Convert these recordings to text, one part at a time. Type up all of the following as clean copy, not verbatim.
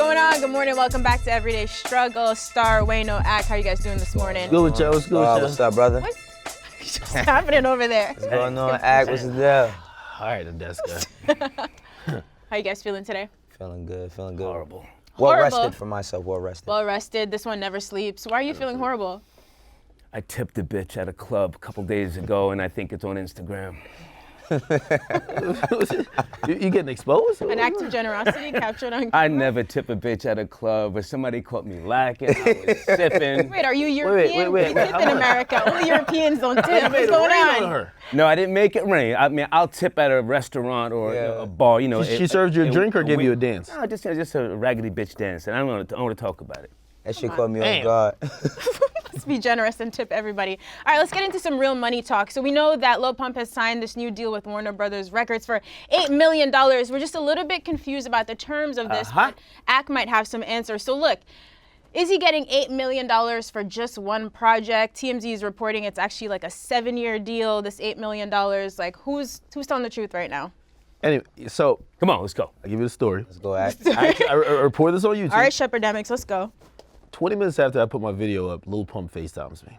going on? Good morning. Welcome back to Everyday Struggle. Star, Wayno, Act. How you guys doing this morning? Good with you. What's good with you? What's up, brother? What's happening over there? What's going on, Act? What's the deal? All right, Nadeska. How you guys feeling today? Feeling good, feeling good. Horrible. Well Horrible. rested for myself, well rested. Well rested. This one never sleeps. Why are you feeling horrible? I tipped a bitch at a club a couple days ago, and I think it's on Instagram. You getting exposed? An act of generosity captured on camera? I never tip a bitch at a club, but somebody caught me lacking. I was sipping. Wait, are you European? wait. We tip in America. Only Europeans don't tip. What's going on? No, I didn't make it rain. I mean, I'll tip at a restaurant or a bar. You know, She served you a drink or gave you a dance? No, just a raggedy bitch dance, and I don't want to talk about it. That shit caught me Damn. off guard. Let's be generous and tip everybody. All right, let's get into some real money talk. So we know that Lil Pump has signed this new deal with Warner Brothers Records for $8 million. We're just a little bit confused about the terms of this, but Ack might have some answers. So look, is he getting $8 million for just one project? TMZ is reporting it's actually like a 7-year deal, this $8 million. Like, who's telling the truth right now? Anyway, so Come on, let's go. I'll give you the story. Let's go, Act. I report this on YouTube. All right, Akademiks, let's go. 20 minutes after I put my video up, Lil Pump FaceTimes me,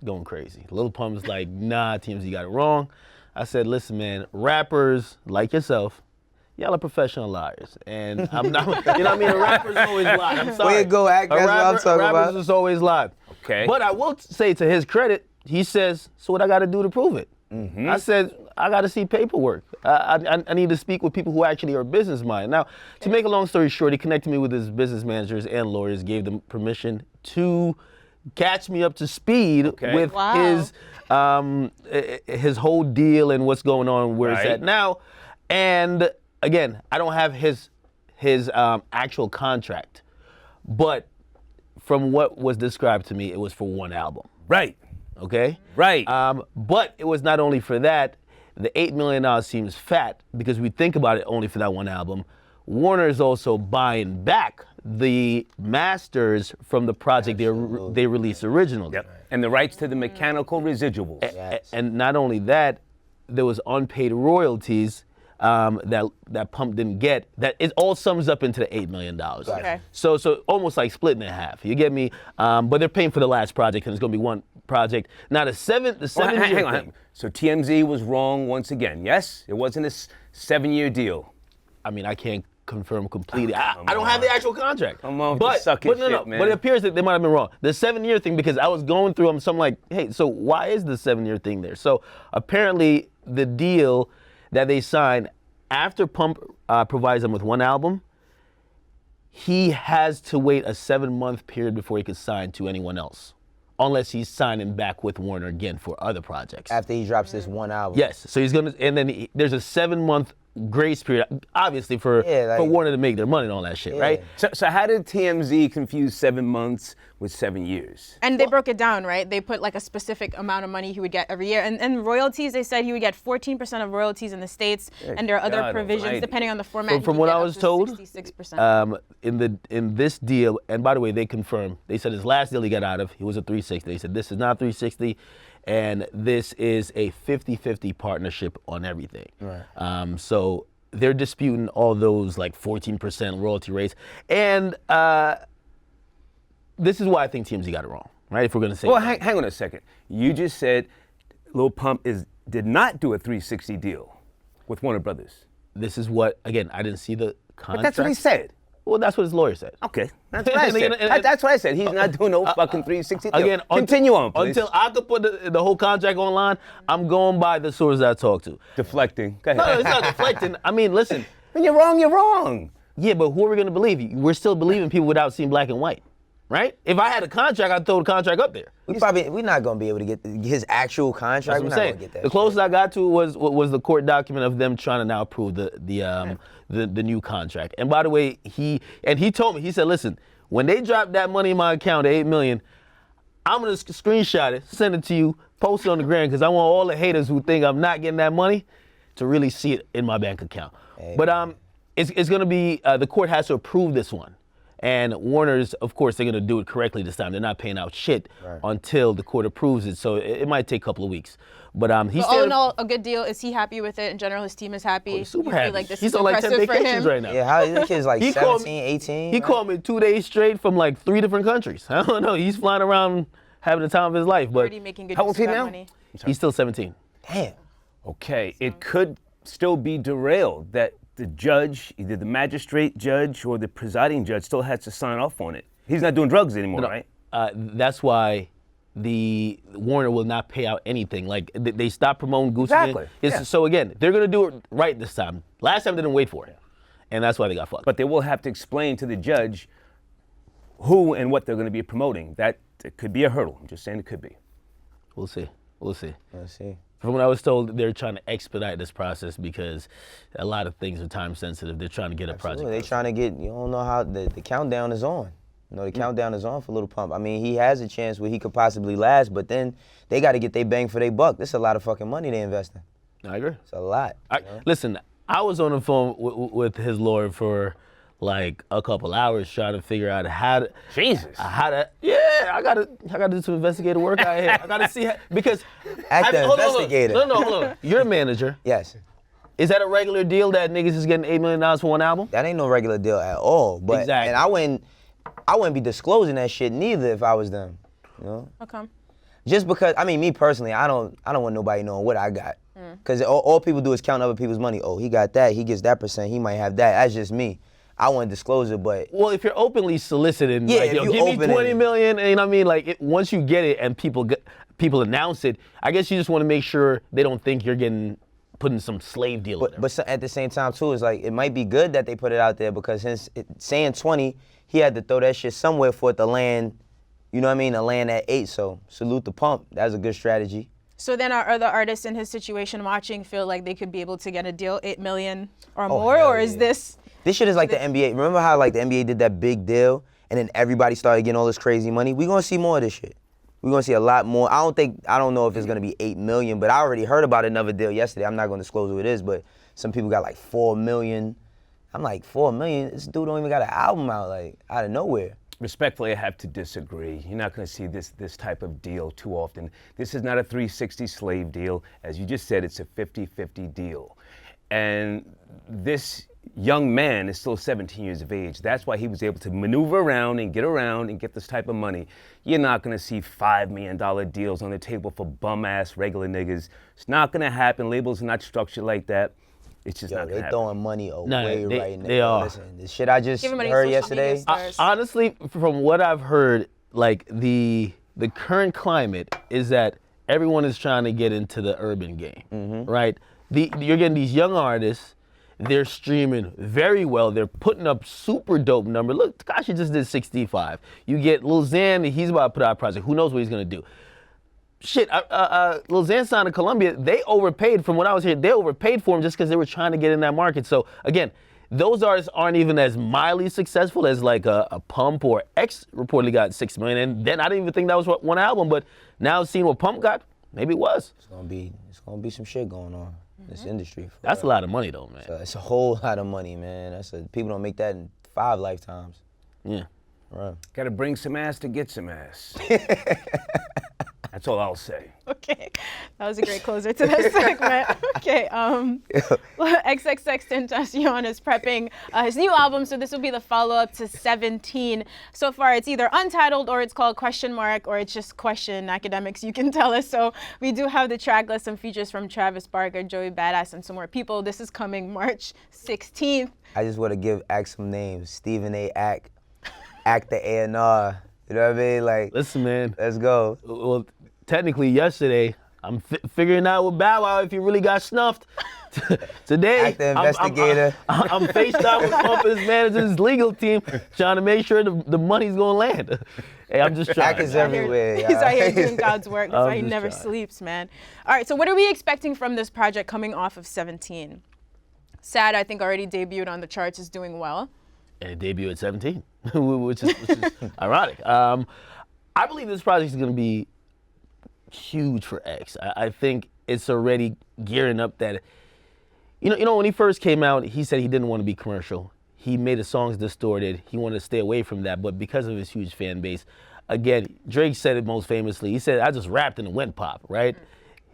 going crazy. Lil Pump's like, nah, TMZ got it wrong. I said, listen, man, rappers like yourself, y'all are professional liars. And I'm not, you know what I mean? A rapper's always lie. I'm sorry. Way to go, Act. That's what I'm talking about. Rappers is always lie. Okay. But I will say to his credit, he says, so what I got to do to prove it? Mm-hmm. I said, I got to see paperwork. I need to speak with people who actually are business minded. Now, to make a long story short, he connected me with his business managers and lawyers, gave them permission to catch me up to speed with his whole deal and what's going on, where it's at now. And again, I don't have his actual contract, but from what was described to me, it was for one album. Right. Okay? Right. But it was not only for that. The $8 million seems fat because we think about it only for that one album. Warner is also buying back the masters from the project they released originally. Yep. And the rights to the mechanical residuals. And not only that, there was unpaid royalties that Pump didn't get. That it all sums up into the $8 million. Okay. So almost like splitting in half. You get me? But they're paying for the last project, and it's going to be one project. Now the seven Hang on. So TMZ was wrong once again. Yes, it wasn't a 7-year deal. I mean, I can't confirm completely. I don't have the actual contract. Come on, sucking shit, man. But it appears that they might have been wrong. The 7-year thing, because I was going through them, so I'm like, hey, so why is the 7-year thing there? So apparently the deal that they signed after Pump provides them with one album, he has to wait a 7-month period before he could sign to anyone else, unless he's signing back with Warner again for other projects. After he drops this one album. Yes, so he's gonna, and then there's a 7-month grace period, obviously for Warner to make their money and all that shit, right? So how did TMZ confuse 7 months with 7 years? And they broke it down, right? They put like a specific amount of money he would get every year. And royalties, they said he would get 14% of royalties in the States, and there are other provisions depending on the format. From what I was told, 66%. in this deal, and by the way, they confirmed, they said his last deal he got out of, he was a 360. They said this is not 360, and this is a 50-50 partnership on everything. Right. So they're disputing all those like 14% royalty rates, and this is why I think TMZ got it wrong, right? If we're gonna say. Well, hang on a second. You just said Lil Pump did not do a 360 deal with Warner Brothers. This is what, again, I didn't see the contract. But that's what he said. Well, that's what his lawyer said. Okay, that's what I said. That's what I said. He's not doing no fucking 360 deal. Again, continue on, please. Until I could put the whole contract online, I'm going by the sources I talked to. Deflecting. Go ahead. No, it's not deflecting. I mean, listen. When you're wrong, you're wrong. Yeah, but who are we gonna believe? We're still believing people without seeing black and white, right? If I had a contract, I'd throw the contract up there. We're not gonna be able to get his actual contract. That's what I'm saying. Get that the closest I got to was the court document of them trying to now approve the new contract. And by the way, he told me, he said, listen, when they drop that money in my account, $8 million, I'm gonna screenshot it, send it to you, post it on the gram, because I want all the haters who think I'm not getting that money to really see it in my bank account. Hey, but it's gonna be the court has to approve this one. And Warner's, of course, they're going to do it correctly this time. They're not paying out shit until the court approves it. So it might take a couple of weeks. But he's all in all, a good deal. Is he happy with it? In general, his team is happy. he's super You feel happy. like this He's is on like 10 impressive for vacations him? right now. Yeah, how the kid's like He called 17, me- 18? He right? called me 2 days straight from like 3 different countries. I don't know. He's flying around having the time of his life. But Already making good How use old of is he that now? money. he's still 17. Damn. Okay, it could still be derailed that the judge, either the magistrate judge or the presiding judge, still has to sign off on it. He's not doing drugs anymore, right? That's why the Warner will not pay out anything. Like they stopped promoting Gucci. Exactly, yeah. So again, they're gonna do it right this time. Last time they didn't wait for it, and that's why they got fucked. But they will have to explain to the judge who and what they're going to be promoting. That it could be a hurdle. I'm just saying it could be. We'll see. We'll see. Let's see. From what I was told, they're trying to expedite this process because a lot of things are time sensitive. They're trying to get a project. They trying to get, you don't know how the countdown is on. You know, the countdown is on for Lil Pump. I mean, he has a chance where he could possibly last, but then they got to get their bang for their buck. This is a lot of fucking money they investing. I agree. It's a lot. Listen, I was on the phone with his lawyer for like a couple hours trying to figure out how to. Jesus. I gotta do some investigative work out here. I gotta see because. Act the hold on, investigator. Hold on. You're a manager. Yes. Is that a regular deal that niggas is getting $8 million for one album? That ain't no regular deal at all. But Exactly. and I wouldn't be disclosing that shit neither if I was them. You know? Okay. Just because, I mean, me personally, I don't want nobody knowing what I got. Because all people do is count other people's money. Oh, he got that, he gets that percent, he might have that. That's just me. I wouldn't disclose it, but Well, if you're openly soliciting, Yeah, like, if yo, you give me open it- 20 million, and you know what I mean? Like, once you get it and people announce it, I guess you just want to make sure they don't think you're putting some slave deal in there. But at the same time too, it's like it might be good that they put it out there because saying 20, he had to throw that shit somewhere for it to land. You know what I mean? To land at 8. So salute the Pump. That's a good strategy. So then are other artists in his situation watching feel like they could be able to get a deal, 8 million or Oh, more, hell or is yeah. this? This shit is like the NBA. Remember how like the NBA did that big deal and then everybody started getting all this crazy money? We gonna see more of this shit. We're gonna see a lot more. I don't know if it's gonna be 8 million, but I already heard about another deal yesterday. I'm not gonna disclose who it is, but some people got like 4 million. I'm like, 4 million? This dude don't even got an album out, like, out of nowhere. Respectfully, I have to disagree. You're not going to see this type of deal too often. This is not a 360 slave deal. As you just said, it's a 50-50 deal. And this young man is still 17 years of age. That's why he was able to maneuver around and get this type of money. You're not going to see $5 million deals on the table for bum-ass regular niggas. It's not going to happen. Labels are not structured like that. It's just Yo, not they going to happen. throwing money away they- right now. they are. Listen, the shit I just Giving money to heard social yesterday. media stars. Honestly, from what I've heard, like the current climate is that everyone is trying to get into the urban game, right? You're getting these young artists. They're streaming very well. They're putting up super dope number. Look, Tekashi just did 65. You get Lil Xan, he's about to put out a project. Who knows what he's gonna do? Shit, Lil Xan signed to Columbia. They overpaid, from what I was hearing, they overpaid for him just because they were trying to get in that market. So again, those artists aren't even as mildly successful as like a Pump or X reportedly got 6 million. And then I didn't even think that was one album, but now seeing what Pump got, maybe it was. It's gonna be some shit going on in this industry. for That's a real. lot of money though, man. So it's a whole lot of money, man. People don't make that in 5 lifetimes. Yeah. Right. Got to bring some ass to get some ass. That's all I'll say. Okay, that was a great closer to this segment. Okay, XXXTentacion is prepping his new album, so this will be the follow-up to 17. So far, it's either untitled or it's called question mark or it's just question. Akademiks, you can tell us. So we do have the track list, some features from Travis Barker, Joey Badass, and some more people. This is coming March 16th. I just want to act some names. Stephen A. Act the A&R. You know what I mean? Like, Listen, man. let's go. Well, technically yesterday, I'm figuring out with Bow Wow if he really got snuffed. Today, Act the investigator. I'm faced out with Pump and his manager's legal team, trying to make sure the money's gonna land. Hey, I'm just trying. Act is everywhere. He's out here y'all. doing God's work. That's I'm why he just never trying. sleeps, man. All right, so what are we expecting from this project coming off of 17? Sad, I think, already debuted on the charts, is doing well. And it debuted at 17, which is ironic. I believe this project is gonna be huge for X. I think it's already gearing up that, you know, when he first came out, he said he didn't want to be commercial. he made his songs distorted. He wanted to stay away from that, but because of his huge fan base, again, Drake said it most famously. He said, "I just rapped and it went pop," right?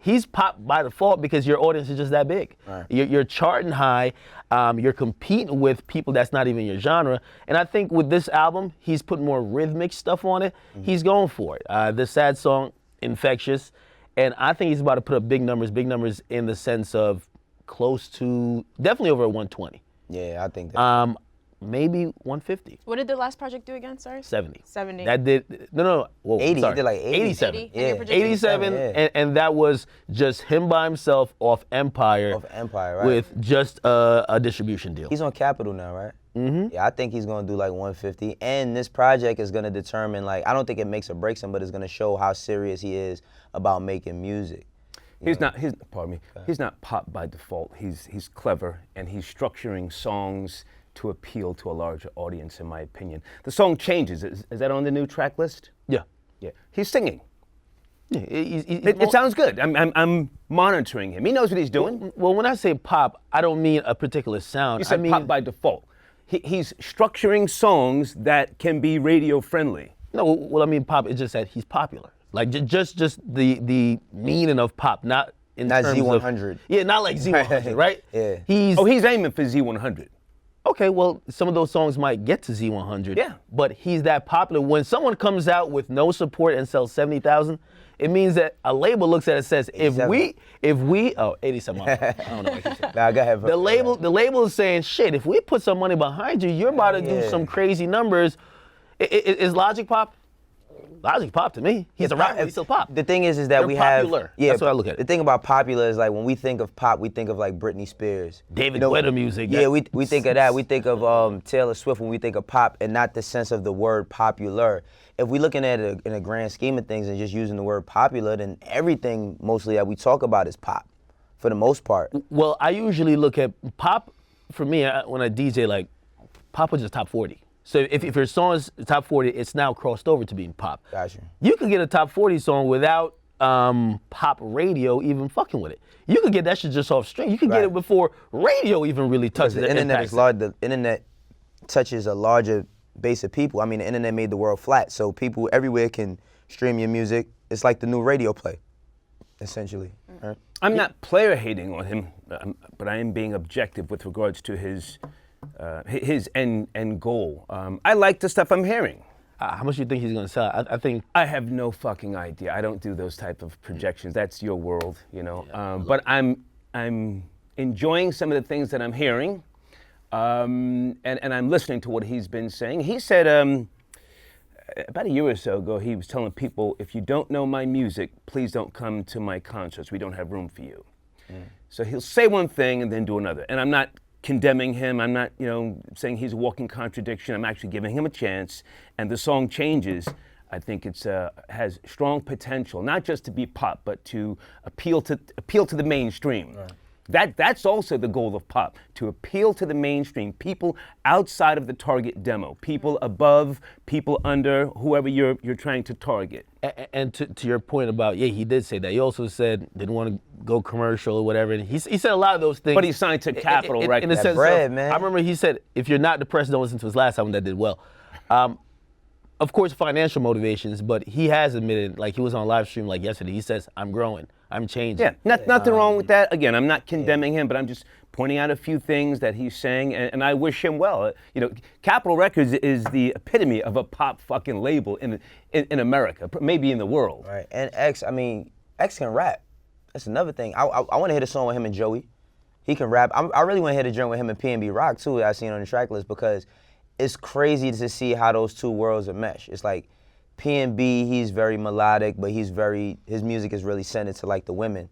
He's pop by default because your audience is just that big. Right. You're charting high. You're competing with people that's not even your genre. And I think with this album, he's put more rhythmic stuff on it. He's going for it. The sad song, Infectious. And I think he's about to put up big numbers in the sense of close to, definitely over 120. Yeah, I think that. Maybe 150. What did the last project do again? Sorry. 70. 70. That did, no. Whoa, 80, sorry. he did like 80. 87. 80? And you're projecting 87, yeah. and that was just him by himself off Empire. Of Empire, right? With just a distribution deal. He's on Capitol now, right? Mm-hmm. Yeah, I think he's gonna do like 150. And this project is gonna determine, like, I don't think it makes or breaks him, but it's gonna show how serious he is about making music. Pardon me. He's not pop by default. He's clever, and he's structuring songs to appeal to a larger audience, in my opinion. The song Changes. Is that on the new track list? Yeah. Yeah. He's singing. Yeah, It sounds good. I'm monitoring him. He knows what he's doing. Well, when I say pop, I don't mean a particular sound. You said I mean, pop by default. He's structuring songs that can be radio friendly. No, well, I mean pop. It's just that he's popular. Like just the meaning of pop, not in Not terms Z100. of, yeah, not like Z100, right? Yeah. He's aiming for Z100. okay. Well, some of those songs might get to Z100. Yeah. But he's that popular. When someone comes out with no support and sells 70,000, it means that a label looks at it and says, if we 87. I don't know what he said. Nah, go ahead. The label is saying, shit, if we put some money behind you, you're about to do some crazy numbers. Is Logic pop? Logic pop to me. He's a rapper, he's still pop. The thing is that They're we popular. have. Yeah, that's what I look at. The thing about popular is like when we think of pop, we think of like Britney Spears, David Guetta music. Yeah, we think of that. We think of Taylor Swift when we think of pop, and not the sense of the word popular. If we're looking at it in a grand scheme of things and just using the word popular, then everything mostly that we talk about is pop, for the most part. Well, I usually look at pop. For me, when I DJ, like pop was just top 40. So if your song is top 40, it's now crossed over to being pop. Gotcha. You could get a top 40 song without pop radio even fucking with it. You could get that shit just off string. You could get it before radio even really touches it. The internet is large. The internet touches a larger base of people. I mean, the internet made the world flat, so people everywhere can stream your music. It's like the new radio play, essentially. Right? I'm not player hating on him, but I am being objective with regards to his end goal. I like the stuff I'm hearing. How much do you think he's gonna sell? I think I have no fucking idea. I don't do those type of projections. That's your world, you know. But I'm enjoying some of the things that I'm hearing, and I'm listening to what he's been saying. He said about a year or so ago, he was telling people, if you don't know my music, please don't come to my concerts. We don't have room for you. So he'll say one thing and then do another. And I'm not condemning him. I'm not, saying he's a walking contradiction. I'm actually giving him a chance. And the song Changes. I think it's has strong potential, not just to be pop, but to appeal to the mainstream. Right. That's also the goal of pop, to appeal to the mainstream, people outside of the target demo, people above, people under, whoever you're trying to target. And to your point about, he did say that. He also said didn't want to go commercial or whatever. And he said a lot of those things. But he signed to Capitol, right? In the sense bread, of, man. I remember he said, if you're not depressed, don't listen to his last album that did well. Of course, financial motivations, but he has admitted, like he was on a live stream like yesterday, he says, I'm growing, I'm changing. Yeah, nothing wrong with that. Again, I'm not condemning him, but I'm just pointing out a few things that he's saying, and I wish him well. Capitol Records is the epitome of a pop fucking label in America, maybe in the world. Right, and X can rap. That's another thing. I want to hit a song with him and Joey. He can rap. I really want to hit a joint with him and P&B Rock, too, that I seen on the track list, because it's crazy to see how those two worlds are meshed. It's like P&B, he's very melodic, but his music is really centered to like the women.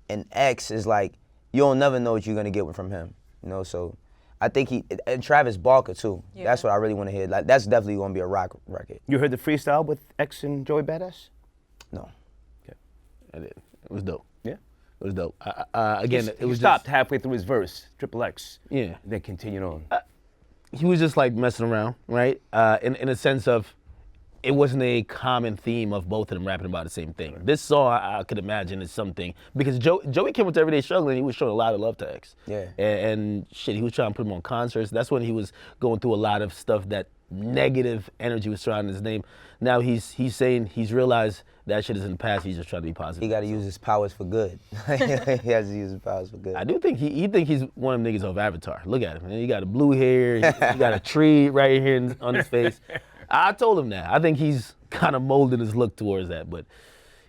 And X is like, you'll never know what you're gonna get from him. So I think and Travis Barker too. Yeah. That's what I really wanna hear. Like, that's definitely gonna be a rock record. You heard the freestyle with X and Joey Badass? No. Okay. I did. It was dope. Yeah. It was dope. Again, it was stopped halfway through his verse, XXX. Yeah. Then continued on. He was just like messing around, right? In a sense of, it wasn't a common theme of both of them rapping about the same thing. This song, I could imagine, is something, because Joey came with Everyday Struggling, he was showing a lot of love to X. Yeah. And shit, he was trying to put him on concerts. That's when he was going through a lot of stuff, that negative energy was surrounding his name. Now he's saying he's realized that shit is in the past, he's just trying to be positive. He got to use his powers for good. He has to use his powers for good. I do think he think he's one of them niggas off Avatar. Look at him, man. He got a blue hair, he got a tree right here on his face. I told him that. I think he's kind of molding his look towards that, but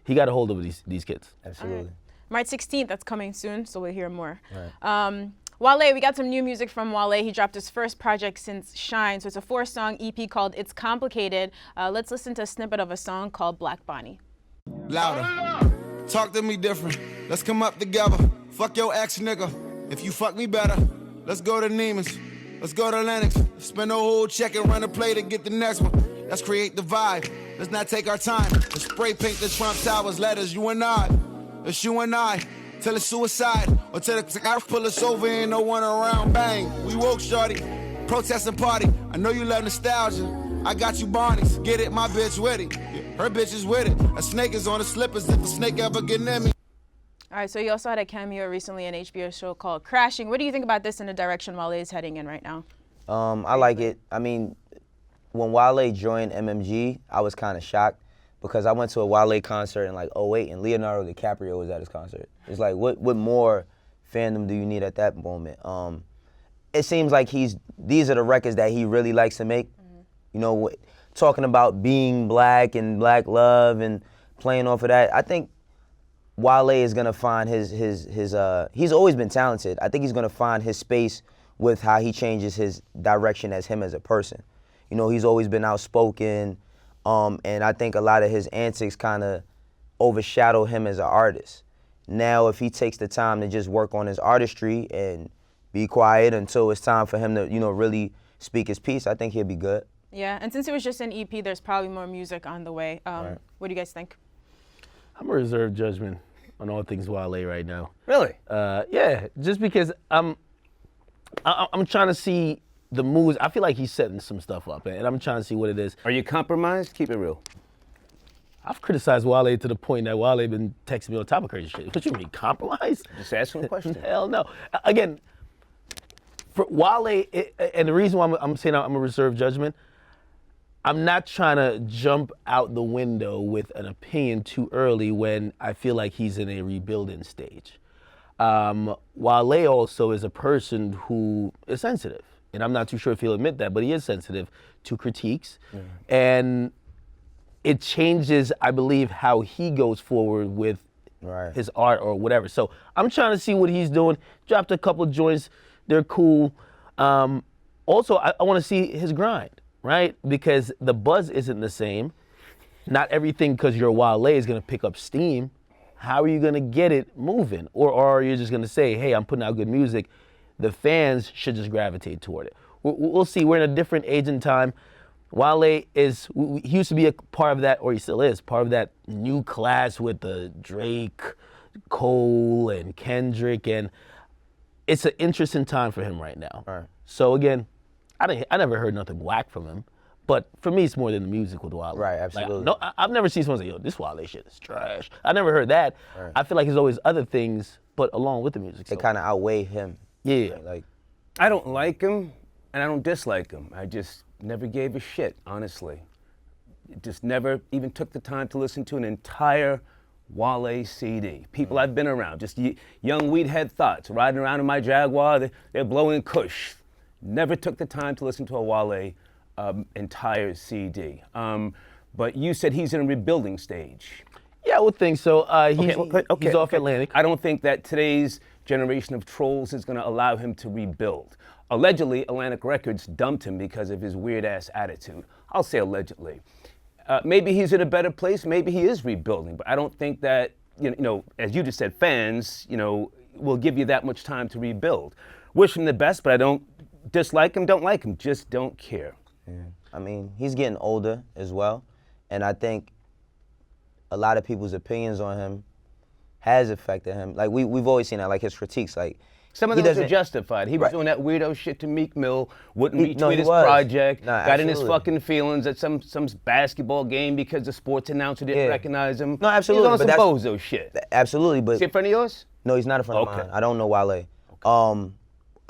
he got a hold of these kids. Absolutely. March 16th, that's coming soon, so we'll hear more. Right. Wale, we got some new music from Wale. He dropped his first project since Shine, so it's a 4-song EP called It's Complicated. Let's listen to a snippet of a song called Black Bonnie. Louder. Talk to me different. Let's come up together. Fuck your ex, nigga. If you fuck me better, let's go to Neiman's. Let's go to Lennox. Spend a whole check and run a play to get the next one. Let's create the vibe. Let's not take our time. Let's spray paint the Trump Towers letters, you and I. It's you and I. Till it's suicide. Or till the guy pull us over, ain't no one around. Bang. We woke, shorty. Protest and party. I know you love nostalgia. I got you Barney's. Get it, my bitch with it. Her bitch is with it. A snake is on the slippers if a snake ever get near me. All right, so you also had a cameo recently in an HBO show called Crashing. What do you think about this and the direction Wale is heading in right now? I like it. I mean, when Wale joined MMG, I was kind of shocked because I went to a Wale concert in like '08 and Leonardo DiCaprio was at his concert. It's like, what more fandom do you need at that moment? It seems like these are the records that he really likes to make. Mm-hmm. You know, talking about being black and black love and playing off of that. I think Wale is gonna find his he's always been talented. I think he's gonna find his space with how he changes his direction as him as a person. You know, he's always been outspoken, and I think a lot of his antics kind of overshadow him as an artist. Now, if he takes the time to just work on his artistry and be quiet until it's time for him to, you know, really speak his piece, I think he'll be good. Yeah, and since it was just an EP, there's probably more music on the way. Right. What do you guys think? I'm a reserved judgment on all things Wale right now. Really? Yeah, just because I'm trying to see the moves. I feel like he's setting some stuff up, and I'm trying to see what it is. Are you compromised? Keep it real. I've criticized Wale to the point that Wale been texting me on top of crazy shit. What you mean, compromised? Just asking a question. Hell no. Again, for Wale, and the reason why I'm saying I'm a reserved judgment, I'm not trying to jump out the window with an opinion too early when I feel like he's in a rebuilding stage. Wale also is a person who is sensitive, and I'm not too sure if he'll admit that, but he is sensitive to critiques, and it changes, I believe, how he goes forward with his art or whatever. So I'm trying to see what he's doing. Dropped a couple joints, they're cool. Also, I want to see his grind. Right? Because the buzz isn't the same. Not everything because you're Wale is going to pick up steam. How are you going to get it moving? Or are you just going to say, hey, I'm putting out good music. The fans should just gravitate toward it. We'll see. We're in a different age and time. Wale he used to be a part of that, or he still is, part of that new class with the Drake, Cole, and Kendrick. And it's an interesting time for him right now. Right. So again, I never heard nothing whack from him, but for me, it's more than the music with Wale. Right, absolutely. Like, no, I've never seen someone say, yo, this Wale shit is trash. I never heard that. Right. I feel like there's always other things, but along with the music. They so. kind of outweigh him. Yeah. Like, I don't like him, and I don't dislike him. I just never gave a shit, honestly. Just never even took the time to listen to an entire Wale CD. People I've been around, just young weed head thoughts, riding around in my Jaguar, they're blowing kush. Never took the time to listen to a Wale entire CD. But you said he's in a rebuilding stage. Yeah, I would think so. He's off Atlantic. I don't think that today's generation of trolls is going to allow him to rebuild. Allegedly, Atlantic Records dumped him because of his weird-ass attitude. I'll say allegedly. Maybe he's in a better place. Maybe he is rebuilding. But I don't think that, you know, as you just said, fans, you know, will give you that much time to rebuild. Wish him the best, but I don't dislike him, don't like him, just don't care. yeah. I mean, he's getting older as well, and I think a lot of people's opinions on him has affected him. Like we've always seen that, like his critiques. Like Some of he those are doesn't- justified. He was Right. doing that weirdo shit to Meek Mill, wouldn't He retweet his was. project, Nah, got in his absolutely. fucking feelings at some basketball game because the sports announcer didn't Yeah. recognize him. No, absolutely, He's on but some that's- bozo shit. Absolutely, but Is he a friend of yours? no, he's not a friend Okay. of mine. I don't know Wale.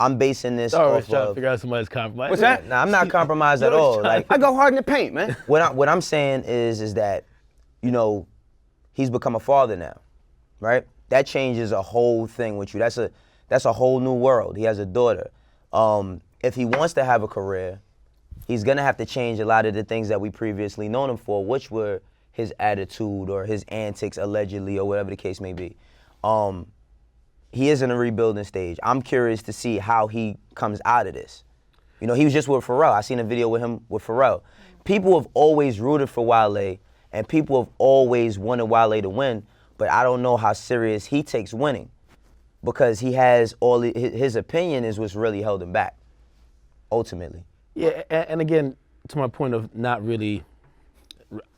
I'm basing this Always off trying to of. figure out somebody's compromise. What's that? Nah, I'm not compromised at all. Like I go hard in the paint, man. what I'm saying is that, you know, he's become a father now, right? That changes a whole thing with you. That's a whole new world. He has a daughter. If he wants to have a career, he's gonna have to change a lot of the things that we previously known him for, which were his attitude or his antics allegedly or whatever the case may be. He is in a rebuilding stage. I'm curious to see how he comes out of this. You know, he was just with Pharrell. I seen a video with him with Pharrell. People have always rooted for Wale, and people have always wanted Wale to win, but I don't know how serious he takes winning, because he has his opinion is what's really held him back, ultimately. Yeah, and again, to my point of not really,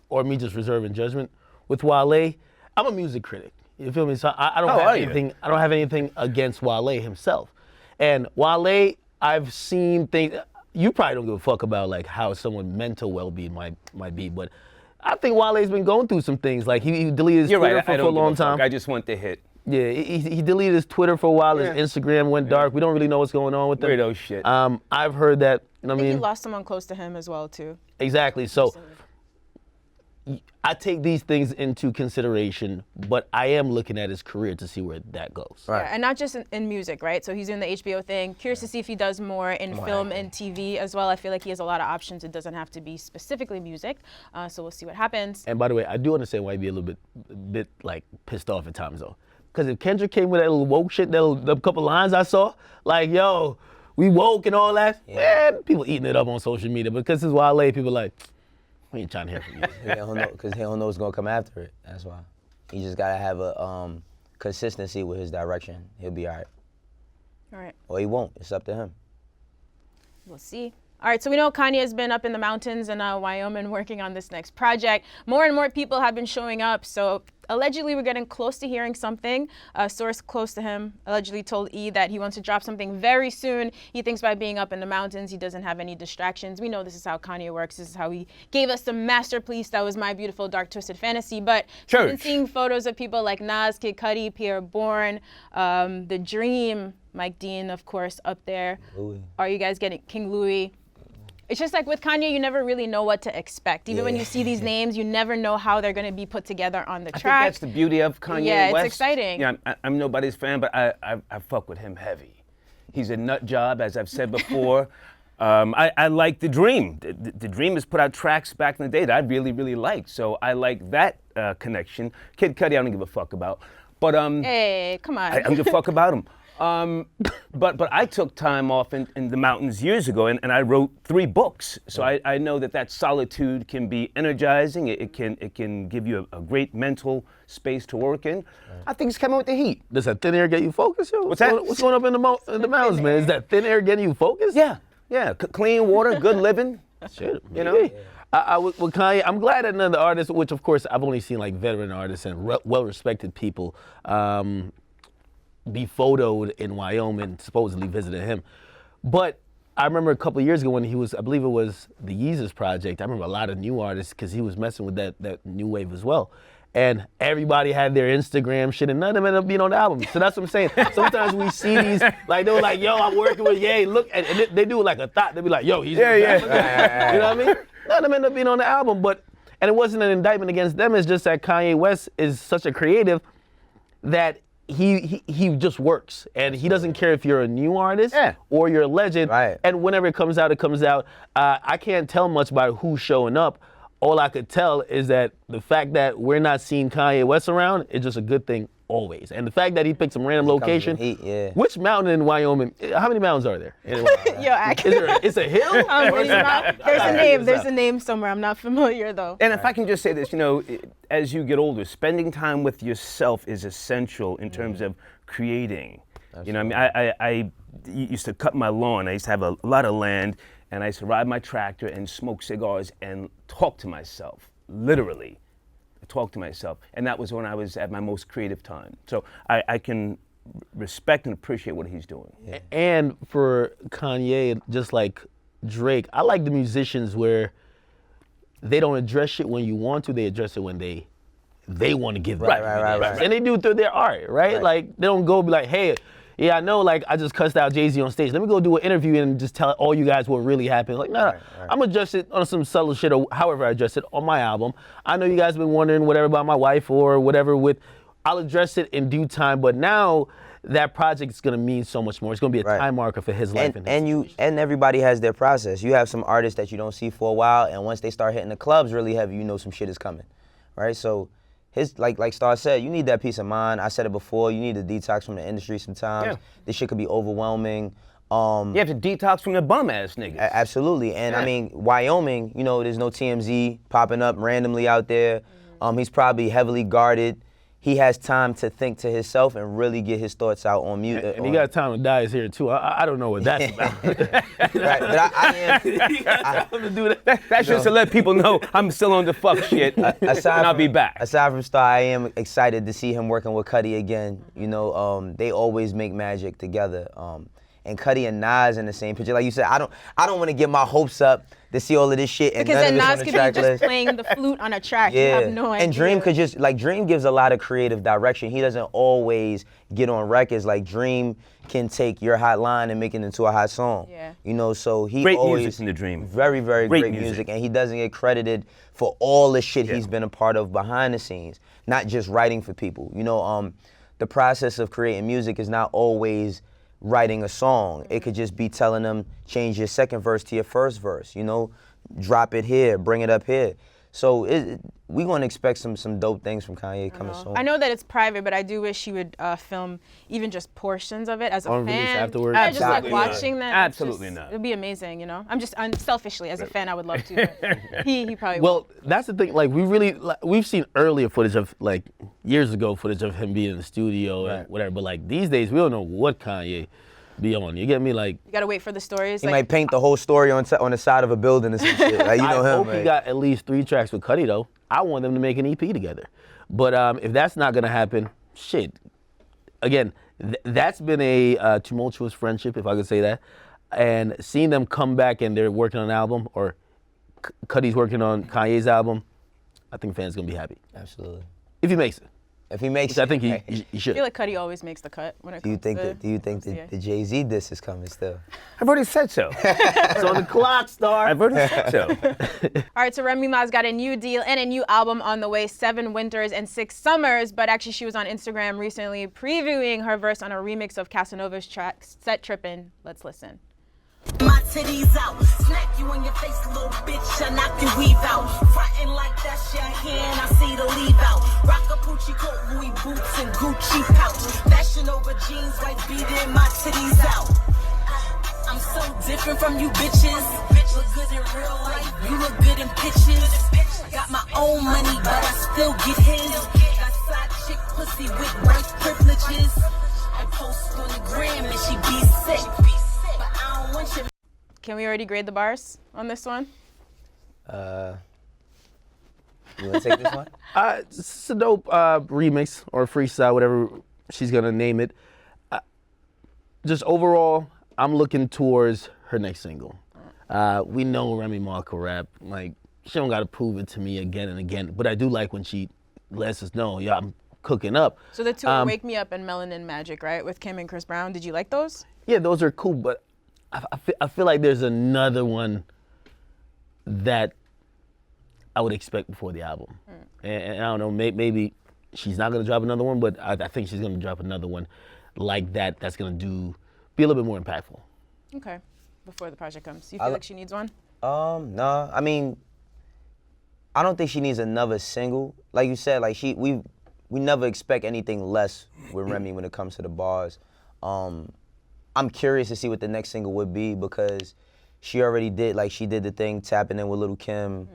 or me just reserving judgment, with Wale, I'm a music critic. You feel me? So I don't Oh, have are you? anything. I don't have anything against Wale himself. And Wale, I've seen things. You probably don't give a fuck about like how someone mental well-being might be, but I think Wale's been going through some things. Like he deleted his You're Twitter right. for I a don't long give a fuck. time. I just want the hit. Yeah, he deleted his Twitter for a while. Yeah. His Instagram went dark. We don't really know what's going on with him. Weirdo shit. I've heard that. You know I what I think he mean? lost someone close to him as well too. Exactly. So I take these things into consideration, but I am looking at his career to see where that goes. Right. Yeah, and not just in music, right? So he's doing the HBO thing. Curious to see if he does more in film and TV as well. I feel like he has a lot of options. It doesn't have to be specifically music. So we'll see what happens. And by the way, I do understand why he'd be a little bit like pissed off at times though. Because if Kendrick came with that little woke shit, the couple lines I saw, like, yo, we woke and all that, man, people eating it up on social media. But because it's Wale, people like, we ain't trying to hear from you. He don't know, because he don't know what's gonna come after it. That's why. He just gotta have a consistency with his direction. He'll be all right. All right, Or he won't. It's up to him. we'll see. All right, so we know Kanye has been up in the mountains in Wyoming working on this next project. More and more people have been showing up. So allegedly, we're getting close to hearing something. A source close to him allegedly told E that he wants to drop something very soon. He thinks by being up in the mountains, he doesn't have any distractions. We know this is how Kanye works. This is how he gave us the masterpiece that was My Beautiful Dark Twisted Fantasy. But we've been Church. seeing photos of people like Nas, Kid Cudi, Pierre Bourne, The Dream, Mike Dean, of course, up there. Louis. Are you guys getting King Louis? It's just like with Kanye, you never really know what to expect. Even when you see these names, you never know how they're going to be put together on the I think track. that's the beauty of Kanye Yeah, it's West. exciting. Yeah, I'm nobody's fan, but I fuck with him heavy. He's a nut job, as I've said before. I like The Dream. The Dream has put out tracks back in the day that I really, really liked. So I like that connection. Kid Cudi, I don't give a fuck about. But Hey, come on. I don't give a fuck about him. But I took time off in the mountains years ago, and I wrote 3 books. So I know that solitude can be energizing. It can give you a great mental space to work in. I think he's coming with the heat. Does that thin air get you focused, yo? What's that? What's going up in the mountains, man? Is that thin air getting you focused? Yeah. Clean water, good living. Shit, You know? maybe. With Kanye, I'm glad that none of the artists, which of course I've only seen like veteran artists and well-respected people, be photoed in Wyoming, supposedly visiting him. But I remember a couple of years ago when he was, I believe it was the Yeezus Project. I remember a lot of new artists because he was messing with that new wave as well. And everybody had their Instagram shit, and none of them ended up being on the album. So that's what I'm saying. Sometimes we see these, like they were like, "Yo, I'm working with Ye." Look, and they do it like a thought. They be like, "Yo, he's Yeah. You know what I mean? None of them end up being on the album, and it wasn't an indictment against them. It's just that Kanye West is such a creative that he just works, and he doesn't care if you're a new artist or you're a legend. Right. And whenever it comes out, it comes out. I can't tell much by who's showing up. All I could tell is that the fact that we're not seeing Kanye West around is just a good thing always. And the fact that he picked some random location. with heat, yeah. Which mountain in Wyoming? How many mountains are there? Yo, It's a hill? There's a name somewhere. I'm not familiar though. And if I can just say this, as you get older, spending time with yourself is essential in terms of creating. You know, I mean, I used to cut my lawn. I used to have a lot of land, and I used to ride my tractor and smoke cigars and talk to myself, literally. Talk to myself, and that was when I was at my most creative time. So I can respect and appreciate what he's doing. And for Kanye, just like Drake, I like the musicians where they don't address shit when you want to, they address it when they want to give Right. And they do it through their art, right? Like, they don't go be like, hey, yeah, I know, like, I just cussed out Jay-Z on stage. Let me go do an interview and just tell all you guys what really happened. Like, nah, I'm gonna address it on some subtle shit or however I address it on my album. I know you guys have been wondering whatever about my wife or whatever I'll address it in due time, but now that project is gonna mean so much more. It's gonna be a time marker for his life. And everybody has their process. You have some artists that you don't see for a while, and once they start hitting the clubs really heavy, you know some shit is coming, right? So his like Star said, you need that peace of mind. I said it before. You need to detox from the industry sometimes. Yeah. This shit could be overwhelming. You have to detox from the bum ass niggas. Absolutely, and I mean Wyoming. You know, there's no TMZ popping up randomly out there. He's probably heavily guarded. He has time to think to himself and really get his thoughts out on music. And he got time to die here too. I don't know what that's about. Right, but I am. He got time to do that. That's just to let people know I'm still on the fuck shit, and I'll be back. Aside from Star, I am excited to see him working with Cudi again. You know, they always make magic together. And Cudi and Nas in the same picture. Like you said, I don't want to get my hopes up to see all of this shit and because none then of Nas it's could on the be track just list. playing the flute on a track. Yeah. You have no idea. And Dream could just, like, Dream gives a lot of creative direction. He doesn't always get on records. Like, Dream can take your hot line and make it into a hot song. Yeah. You know, so he Great always music in the Dream. Very, very great music. And he doesn't get credited for all the shit he's been a part of behind the scenes, not just writing for people. You know, the process of creating music is not always writing a song. It could just be telling them, change your second verse to your first verse, you know, drop it here, bring it up here. So we're going to expect some dope things from Kanye coming soon. I know that it's private, but I do wish he would film even just portions of it as a On fan. release afterwards? Yeah, just like Absolutely not. watching that. Absolutely not. It'd be amazing, you know. I'm selfishly as a fan, I would love to. But he probably Well, that's the thing. Like, we've seen earlier footage of, like, years ago footage of him being in the studio and whatever. But like these days, we don't know what Kanye be on. You get me? Like, You gotta wait for the stories. He like, might paint the whole story on the side of a building or some shit. Like, you know I him, hope right? he got at least 3 tracks with Cudi though. I want them to make an EP together. But if that's not gonna happen, shit. Again, that's been a tumultuous friendship, if I could say that. And seeing them come back and they're working on an album, or Cudi's working on Kanye's album, I think fans gonna be happy Absolutely. if he makes it. If he makes Which I think right. he I should. feel like Cudi always makes the cut when it Do you comes think to the Jay-Z diss is coming still? I've already said so. It's on the clock, Star. I've already said so. All right, so Remy Ma's got a new deal and a new album on the way, 7 Winters and 6 Summers. But actually, she was on Instagram recently previewing her verse on a remix of Casanova's track, Set Trippin'. Let's listen. My titties out, smack you in your face, little bitch, I knock your weave out. Frontin' like that's your hand, I see the leave out. Rock a Poochie coat, Louis boots, and Gucci pouch. Fashion over jeans, white beating, my titties out. I'm so different from you bitches. Bitch look good in real life, you look good in pictures. Got my own money, but I still get his. Got side chick pussy with white privileges. I post on the gram and she be sick. Can we already grade the bars on this one? You want to take this one? It's a dope remix or freestyle, whatever she's gonna name it. Just overall, I'm looking towards her next single. We know Remy Ma can rap. Like, she don't gotta prove it to me again and again. But I do like when she lets us know, yeah, I'm cooking up. So the two are Wake Me Up and Melanin Magic, right? With Kim and Chris Brown. Did you like those? Yeah, those are cool, but I feel like there's another one that I would expect before the album. And I don't know, maybe she's not gonna drop another one, but I think she's gonna drop another one like that that's gonna be a little bit more impactful. Okay, before the project comes. You feel like she needs one? No. I mean, I don't think she needs another single. Like you said, like we never expect anything less with Remy when it comes to the bars. I'm curious to see what the next single would be because she already did, like she did the thing tapping in with Lil Kim.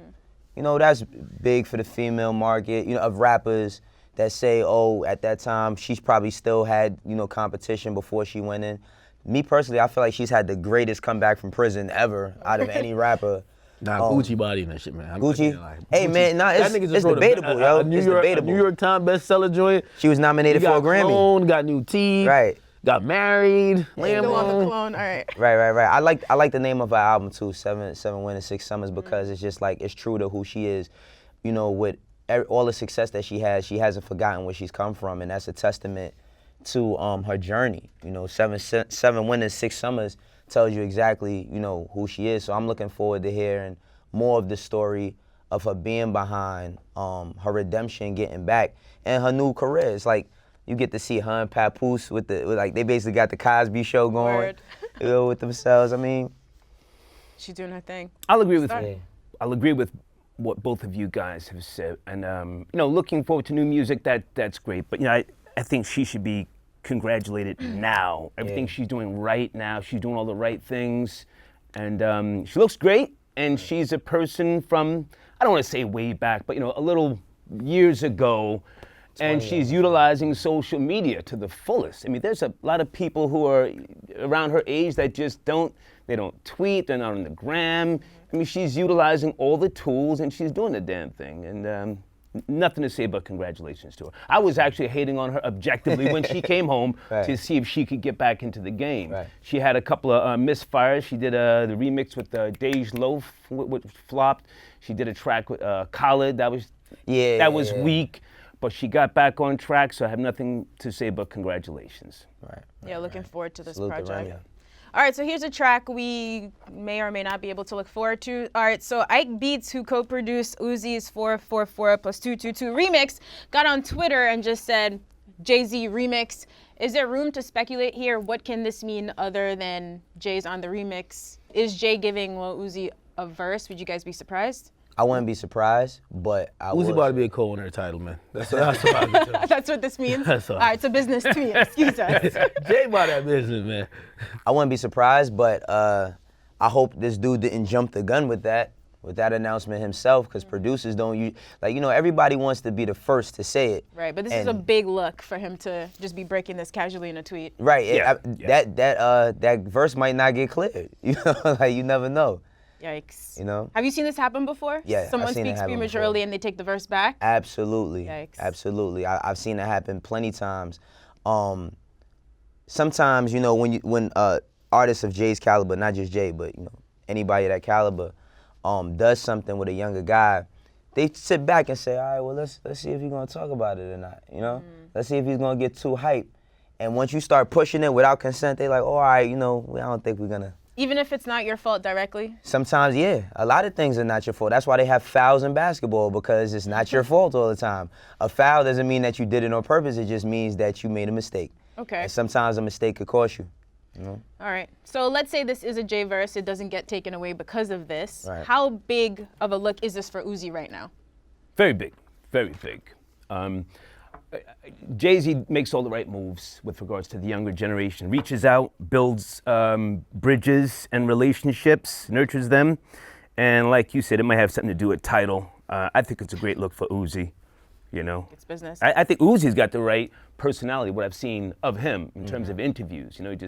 You know, that's big for the female market, you know, of rappers that say, oh, at that time, she's probably still had, you know, competition before she went in. Me personally, I feel like she's had the greatest comeback from prison ever out of any rapper. Nah, Gucci body and that shit, man. Gucci? Hey, Gucci, man, nah, that nigga it's just wrote debatable, yo. New It's York, debatable. New York Times bestseller joint. She was nominated for a Grammy. Clone, got new teeth. Right. Got married. Still on the Lambo. clone. All right. Right. I like the name of her album too, Seven Winters, 6 Summers, because it's just like it's true to who she is. You know, with all the success that she hasn't forgotten where she's come from, and that's a testament to her journey. You know, seven Winters, 6 Summers tells you exactly, you know, who she is. So I'm looking forward to hearing more of the story of her being behind, her redemption, getting back, and her new career. It's like you get to see her and Papoose with like they basically got the Cosby Show going, Word. you know, with themselves. I mean, She's doing her thing. I'll agree with Yeah. I'll agree with what both of you guys have said, and you know, looking forward to new music. That's great, but you know, I think she should be congratulated now. Everything she's doing right now, she's doing all the right things, and she looks great. And she's a person from, I don't want to say way back, but you know, a little years ago. And she's utilizing social media to the fullest. I mean, there's a lot of people who are around her age that just don't tweet, they're not on the gram. I mean, she's utilizing all the tools and she's doing the damn thing. And nothing to say but congratulations to her. I was actually hating on her objectively when she came home to see if she could get back into the game. Right. She had a couple of misfires. She did the remix with Dej Loaf, which flopped. She did a track with Khaled, that was weak. But she got back on track, so I have nothing to say but congratulations. right. Yeah, looking forward to this Salute to project. Remy. All right, so here's a track we may or may not be able to look forward to. All right, so Ike Beats, who co-produced Uzi's 444 plus 222 remix, got on Twitter and just said, Jay-Z remix. Is there room to speculate here? What can this mean other than Jay's on the remix? Is Jay giving Lil Uzi a verse? Would you guys be surprised? I wouldn't be surprised, but I Uzi would. about to be a co-owner title, man. That's what I'm telling you. That's what this means? That's all. All right, so business to me, excuse us. Jay about that business, man. I wouldn't be surprised, but I hope this dude didn't jump the gun with that announcement himself, because producers don't everybody wants to be the first to say it. Right, but this is a big look for him to just be breaking this casually in a tweet. Right. Yeah. That verse might not get cleared. You know, like you never know. Yikes. You know? Have you seen this happen before? Yeah, Someone I've seen it speaks happen prematurely before. and they take the verse back? Absolutely. Yikes. Absolutely. I've seen it happen plenty times. Sometimes, you know, when artists of Jay's caliber, not just Jay, but you know, anybody of that caliber, does something with a younger guy, they sit back and say, all right, well, let's see if he's gonna talk about it or not. You know? Let's see if he's gonna get too hyped. And once you start pushing it without consent, they like, oh, all right, you know, I don't think we're gonna. Even if it's not your fault directly? Sometimes, yeah. A lot of things are not your fault. That's why they have fouls in basketball, because it's not your fault all the time. A foul doesn't mean that you did it on purpose. It just means that you made a mistake. Okay. And sometimes a mistake could cost you. You know? All right. So let's say this is a J verse. It doesn't get taken away because of this. Right. How big of a look is this for Uzi right now? Very big, very big. Jay-Z makes all the right moves with regards to the younger generation, reaches out, builds bridges and relationships, nurtures them. And like you said, it might have something to do with title. I think it's a great look for Uzi, you know. It's business. I think Uzi's got the right personality, what I've seen of him in terms of interviews. You know, he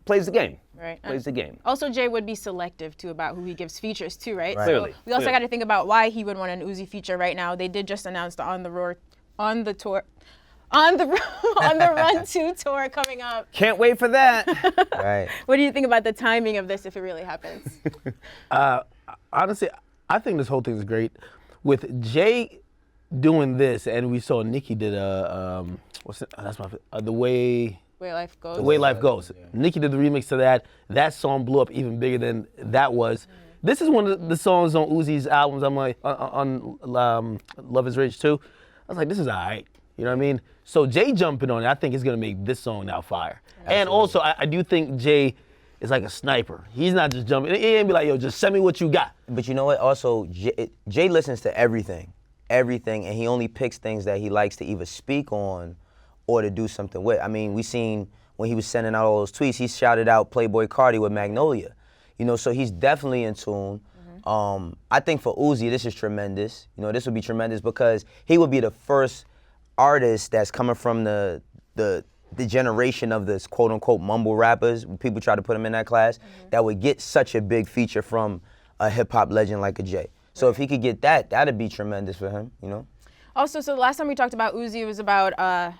plays the game. Right. Plays the game. Also, Jay would be selective, too, about who he gives features to, right? Right. Clearly, So we also clearly. got to think about why he would want an Uzi feature right now. They did just announce the On the Run 2 tour coming up. Can't wait for that. Right. What do you think about the timing of this if it really happens? Honestly, I think this whole thing is great. With Jay doing this, and we saw Nicki did the way Life Goes. The Way Life Goes. Nicki did the remix to that. That song blew up even bigger than that was. This is one of the songs on Uzi's albums. I'm like, on Love Is Rage too. I was like, this is all right. You know what I mean? So Jay jumping on it, I think is gonna make this song now fire. Absolutely. And also, I do think Jay is like a sniper. He's not just jumping. He ain't be like, yo, just send me what you got. But you know what? Also, Jay listens to everything, and he only picks things that he likes to either speak on or to do something with. I mean, we seen when he was sending out all those tweets, he shouted out Playboi Carti with Magnolia. You know, so he's definitely in tune. I think for Uzi, this is tremendous. You know, this would be tremendous because he would be the first artist that's coming from the generation of this quote unquote mumble rappers. People try to put him in that class, that would get such a big feature from a hip hop legend like a Jay. So if he could get that, that'd be tremendous for him, you know? Also, so the last time we talked about Uzi, it was about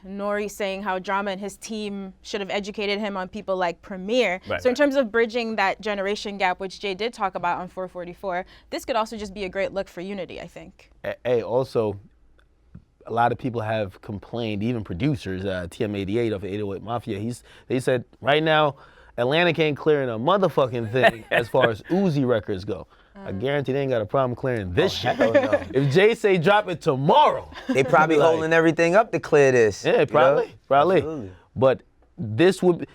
Nori saying how Drama and his team should have educated him on people like Premier. So in terms of bridging that generation gap, which Jay did talk about on 444, this could also just be a great look for unity, I think. Hey, also, a lot of people have complained, even producers, TM88 of 808 Mafia, they said right now, Atlantic ain't clearing a motherfucking thing as far as Uzi records go. I guarantee they ain't got a problem clearing this shit. No. If Jay say drop it tomorrow, They probably like, holding everything up to clear this. yeah, probably. Absolutely. But this would be,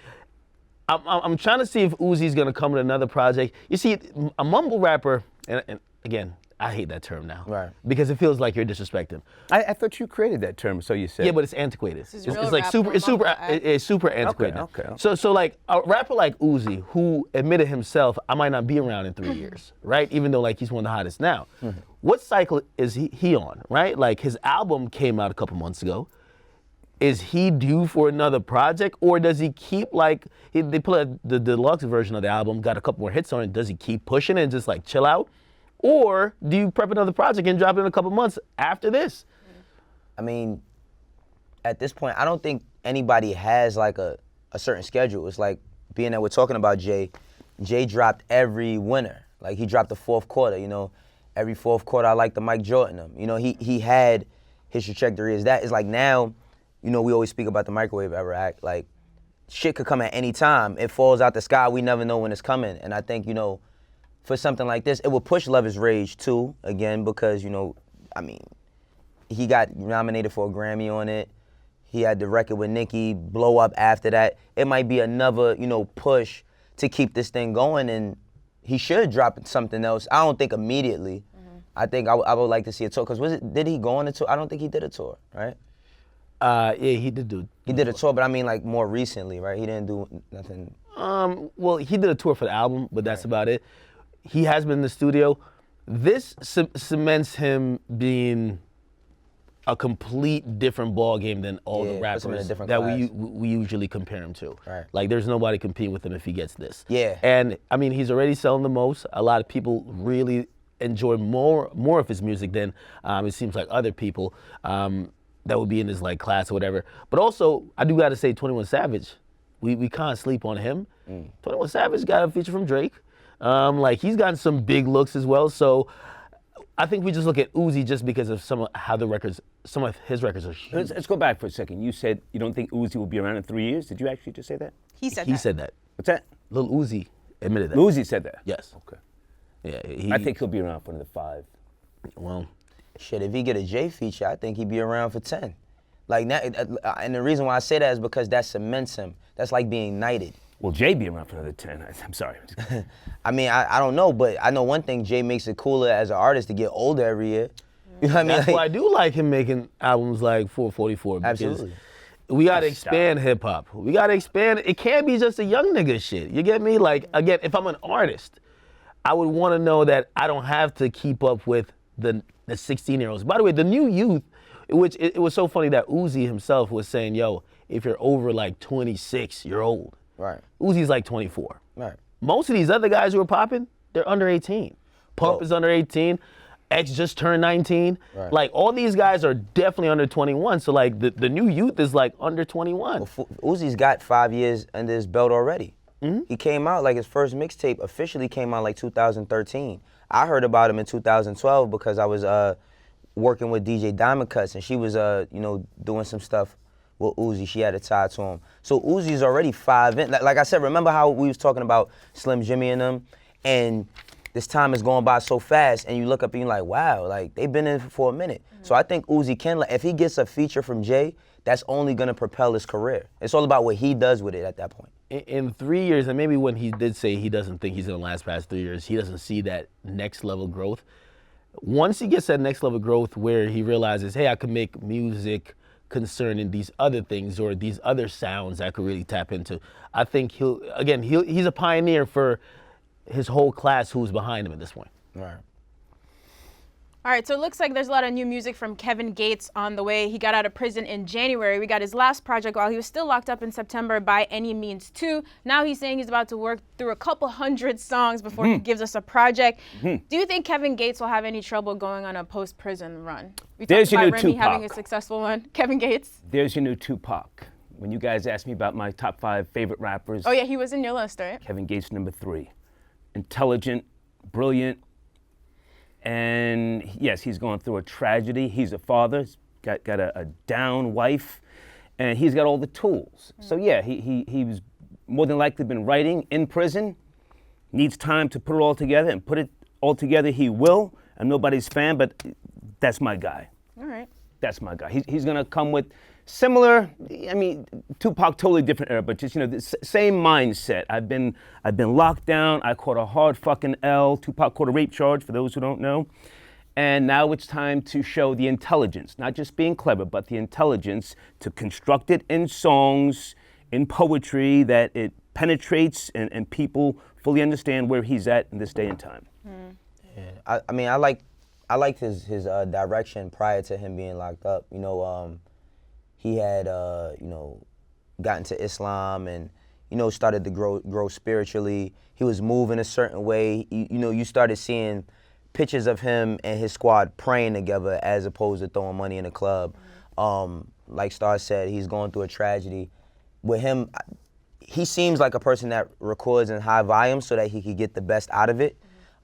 I'm trying to see if Uzi's gonna come with another project. You see, a mumble rapper, and again, I hate that term now. Right. Because it feels like you're disrespecting. I thought you created that term, so you said. Yeah, but it's antiquated. is It's real like rap super, or it's super, mumble rap. it's super antiquated. okay. So like a rapper like Uzi, who admitted himself, I might not be around in 3 years, right? Even though like he's one of the hottest now. What cycle is he on, right? Like his album came out a couple months ago. Is he due for another project, or does he keep like they put the deluxe version of the album, got a couple more hits on it? Does he keep pushing it and just like chill out? Or do you prep another project and drop it in a couple months after this? I mean, at this point, I don't think anybody has like a certain schedule. It's like, being that we're talking about Jay dropped every winter. Like he dropped the fourth quarter, you know. Every fourth quarter, I like the Mike Jordan him. You know, he had his trajectory as that. It's like now, you know, we always speak about the microwave era act. Like, shit could come at any time. It falls out the sky. We never know when it's coming. And I think, you know, for something like this, it will push Love is Rage too, again, because, you know, I mean, he got nominated for a Grammy on it. He had the record with Nicki blow up after that. It might be another, you know, push to keep this thing going, and he should drop something else. I don't think immediately. I think I would like to see a tour, because did he go on a tour? I don't think he did a tour, right? Yeah, he did do. He did a tour, but I mean like more recently, right? He didn't do nothing. Well, he did a tour for the album, but that's about it. He has been in the studio. This cements him being a complete different ball game than all the puts him in a rappers different that class. we usually compare him to. Right. Like there's nobody competing with him if he gets this. Yeah. And I mean, he's already selling the most. A lot of people really enjoy more of his music than it seems like other people that would be in his like class or whatever. But also, I do got to say, 21 Savage, we can't sleep on him. 21 Savage got a feature from Drake. Like he's gotten some big looks as well. So I think we just look at Uzi just because of some of his records are huge. Let's go back for a second. You said you don't think Uzi will be around in 3 years. Did you actually just say that? He said He that. said that. What's that? Lil Uzi admitted that. Uzi said that. Yes. Okay. Yeah. I think he'll be around for another 5. Well, Shit, if he get a J feature, I think he'd be around for 10. Like now, and the reason why I say that is because that cements him. That's like being knighted. Will Jay be around for another 10? I'm sorry. I mean, I don't know, but I know one thing, Jay makes it cooler as an artist to get older every year. You know what I mean? that's why I do like him making albums like 444. Because Absolutely. we gotta Stop. expand hip hop. We gotta expand. It can't be just a young nigga shit. You get me? Like again, if I'm an artist, I would want to know that I don't have to keep up with the 16-year-olds. By the way, the new youth, which it was so funny that Uzi himself was saying, yo, if you're over like 26, you're old. Right. Uzi's like 24. Right. Most of these other guys who are popping, they're under 18. Pump Oh. is under 18. X just turned 19. Right. Like all these guys are definitely under 21. So like the new youth is like under 21. Uzi's got 5 years under his belt already. He came out, like his first mixtape officially came out like 2013. I heard about him in 2012 because I was working with DJ Diamond Cuts, and she was you know, doing some stuff with Uzi. She had a tie to him. So Uzi's already 5 in. Like I said, remember how we was talking about Slim Jimmy and them? And this time is going by so fast, and you look up and you're like, wow, like they've been in for a minute. So I think Uzi can, if he gets a feature from Jay, that's only gonna propel his career. It's all about what he does with it at that point. In 3 years, and maybe when he did say he doesn't think he's gonna last past 3 years, he doesn't see that next level growth. Once he gets that next level growth where he realizes, hey, I can make music concerning these other things or these other sounds I could really tap into, I think he's a pioneer for his whole class who's behind him at this point. Right. All right, so it looks like there's a lot of new music from Kevin Gates on the way. He got out of prison in January. We got his last project while he was still locked up in September, By Any Means 2. Now he's saying he's about to work through a couple hundred songs before he gives us a project. Do you think Kevin Gates will have any trouble going on a post-prison run? We There's talked your about new Remy having a Tupac. successful one. Kevin Gates? There's your new Tupac. When you guys asked me about my top 5 favorite rappers, Oh yeah, he was in your list, right? Kevin Gates number 3. Intelligent, brilliant, and yes, he's going through a tragedy. He's a father, he's got a down wife, and he's got all the tools. So yeah, he was more than likely been writing in prison, needs time to put it all together, and put it all together he will. I'm nobody's fan, but that's my guy. All right. That's my guy. He's gonna come with similar, I mean, Tupac, totally different era, but just, you know, the same mindset. I've been locked down. I caught a hard fucking L. Tupac caught a rape charge, for those who don't know. And now it's time to show the intelligence, not just being clever, but the intelligence to construct it in songs, in poetry, that it penetrates and people fully understand where he's at in this day and time. Yeah. I mean, I liked his direction prior to him being locked up. You know, he had gotten to Islam and started to grow spiritually. He was moving a certain way. You started seeing pictures of him and his squad praying together as opposed to throwing money in the club. Like Star said, he's going through a tragedy. With him, he seems like a person that records in high volume so that he could get the best out of it.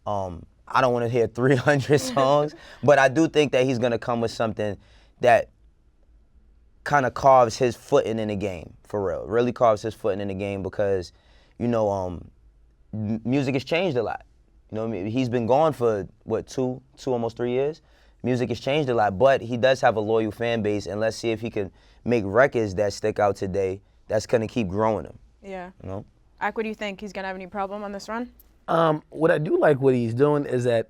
I don't want to hear 300 songs, but I do think that he's going to come with something that kind of carves his footing in the game, for real. Really carves his footing in the game because, music has changed a lot. He's been gone for, two, almost 3 years? Music has changed a lot, but he does have a loyal fan base, and let's see if he can make records that stick out today that's going to keep growing him. Yeah. Ak, what do you think? He's going to have any problem on this run? What I do like what he's doing is that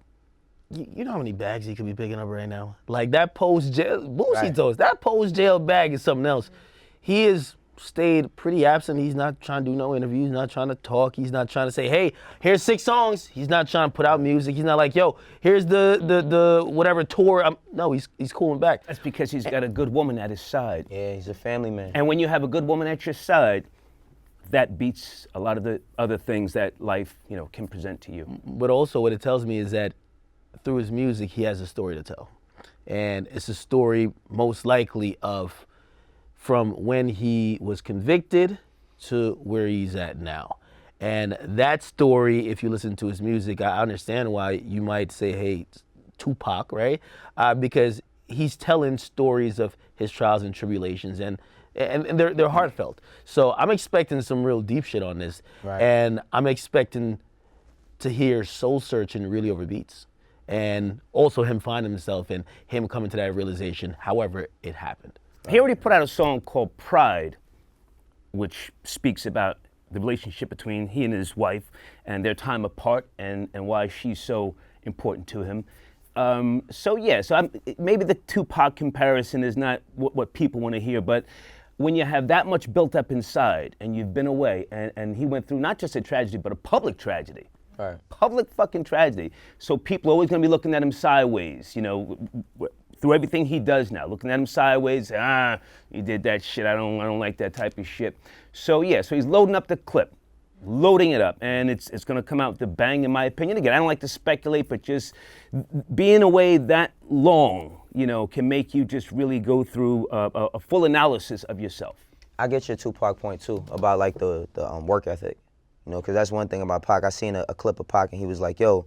you know how many bags he could be picking up right now? Like that post-jail, Boosie told us, that post-jail bag is something else. He has stayed pretty absent. He's not trying to do no interviews, not trying to talk. He's not trying to say, hey, here's 6 songs. He's not trying to put out music. He's not like, yo, here's the whatever tour. No, he's cooling back. That's because he's got a good woman at his side. Yeah, he's a family man. And when you have a good woman at your side, that beats a lot of the other things that life, can present to you. But also what it tells me is that through his music, he has a story to tell. And it's a story most likely of from when he was convicted to where he's at now. And that story, if you listen to his music, I understand why you might say, hey, Tupac, right? Because he's telling stories of his trials and tribulations, and they're heartfelt. So I'm expecting some real deep shit on this. Right. And I'm expecting to hear soul searching really over beats. And also him finding himself and him coming to that realization, however it happened. He already put out a song called Pride, which speaks about the relationship between he and his wife and their time apart and why she's so important to him. So maybe the Tupac comparison is not what people want to hear, but when you have that much built up inside and you've been away and he went through not just a tragedy, but a public tragedy. Right. Public fucking tragedy. So people are always going to be looking at him sideways, through everything he does now, looking at him sideways. You did that shit. I don't like that type of shit. So he's loading up the clip, loading it up, and it's going to come out with a bang, in my opinion. Again, I don't like to speculate, but just being away that long, can make you just really go through a full analysis of yourself. I get your Tupac point too about like the work ethic. Because that's one thing about Pac. I seen a clip of Pac and he was like, yo,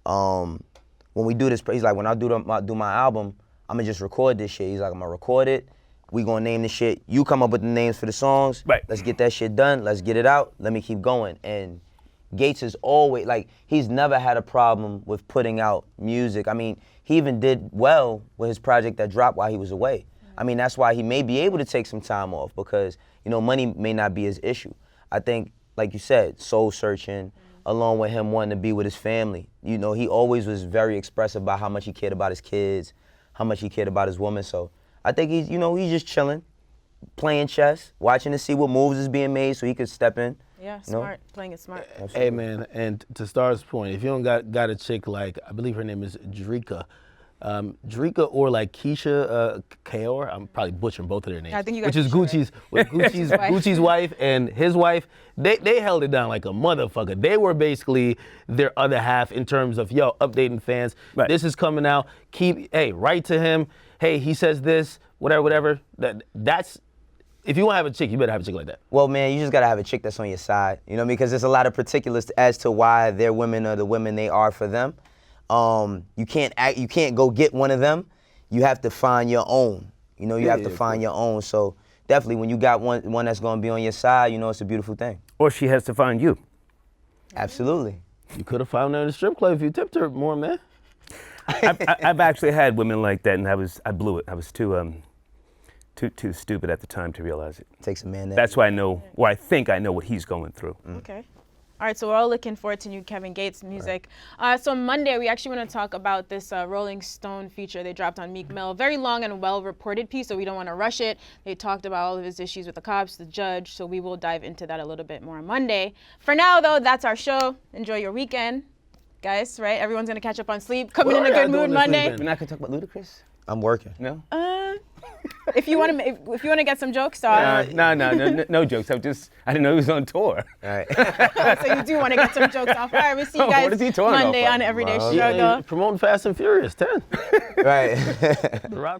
when we do this, he's like, when I do my album, I'm gonna just record this shit. He's like, I'm gonna record it. We gonna name the shit. You come up with the names for the songs. Right. Let's get that shit done. Let's get it out. Let me keep going. And Gates is always, he's never had a problem with putting out music. I mean, he even did well with his project that dropped while he was away. I mean, that's why he may be able to take some time off because, money may not be his issue. I think, like you said, soul searching, along with him wanting to be with his family. He always was very expressive about how much he cared about his kids, how much he cared about his woman. So I think he's just chilling, playing chess, watching to see what moves is being made so he could step in. Yeah, smart. Playing it smart. Hey, man, and to Star's point, if you don't got a chick like, I believe her name is Drika, Drika or like Keisha Kaur. I'm probably butchering both of their names. I think you got which is Keisha Gucci's Gucci's wife and his wife. They held it down like a motherfucker. They were basically their other half in terms of updating fans. Right. This is coming out. Write to him. Hey, he says this. Whatever. That's if you want to have a chick, you better have a chick like that. Well, man, you just gotta have a chick that's on your side, because there's a lot of particulars as to why their women are the women they are for them. You can't go get one of them. You have to find your own. You have to find your own. So definitely, when you got one that's gonna be on your side, it's a beautiful thing. Or she has to find you. Absolutely. You could have found her in the strip club if you tipped her more, man. I've actually had women like that, and I blew it. I was too stupid at the time to realize it. Takes a man. That's why I think I know what he's going through. Okay. All right, so we're all looking forward to new Kevin Gates music. So Monday, we actually want to talk about this Rolling Stone feature they dropped on Meek Mill. Very long and well-reported piece, so we don't want to rush it. They talked about all of his issues with the cops, the judge, so we will dive into that a little bit more on Monday. For now, though, that's our show. Enjoy your weekend, guys, right? Everyone's going to catch up on sleep. Coming in a good mood Monday. We're not going to talk about Ludacris? I'm working. No? If you want to get some jokes off. No jokes. I didn't know he was on tour. All right. So you do want to get some jokes off. All right, we'll see you guys What is he touring off Monday of? on Everyday Yeah, Struggle. promoting Fast and Furious 10. Right. The Rock